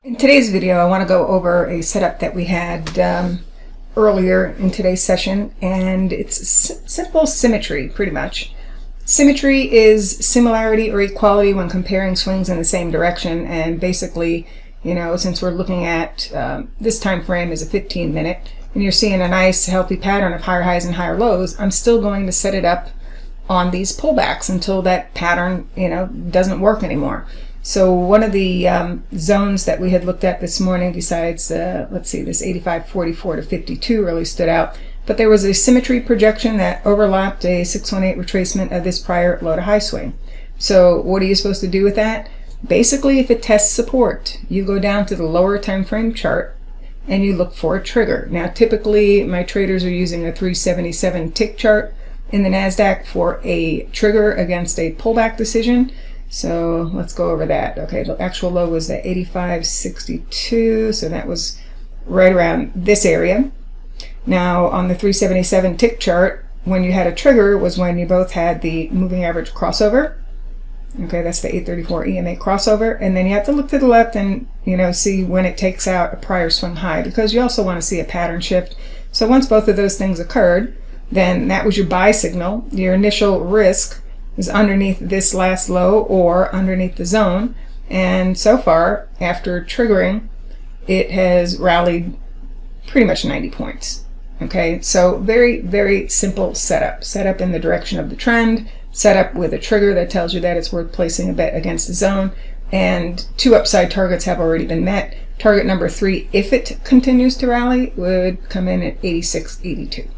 In today's video, I want to go over a setup that we had earlier in today's session, and it's simple symmetry, pretty much. Symmetry is similarity or equality when comparing swings in the same direction, and basically, you know, since we're looking at this time frame is a 15-minute, and you're seeing a nice healthy pattern of higher highs and higher lows, I'm still going to set it up on these pullbacks until that pattern, you know, doesn't work anymore. So one of the zones that we had looked at this morning, besides, let's see, this 85.44 to 52 really stood out. But there was a symmetry projection that overlapped a 618 retracement of this prior low to high swing. So what are you supposed to do with that? Basically, if it tests support, you go down to the lower time frame chart and you look for a trigger. Now, typically, my traders are using a 377 tick chart in the NASDAQ for a trigger against a pullback decision. So let's go over that. Okay, the actual low was at 85.62, so that was right around this area. Now on the 377 tick chart, when you had a trigger was when you both had the moving average crossover. Okay, that's the 834 EMA crossover, and then you have to look to the left and, you know, see when it takes out a prior swing high, because you also want to see a pattern shift. So once both of those things occurred, then that was your buy signal. Your initial risk is underneath this last low or underneath the zone, and so far after triggering it has rallied pretty much 90 points. Okay, so very simple setup in the direction of the trend, setup with a trigger that tells you that it's worth placing a bet against the zone, and two upside targets have already been met. Target number 3, if it continues to rally, would come in at 86.82.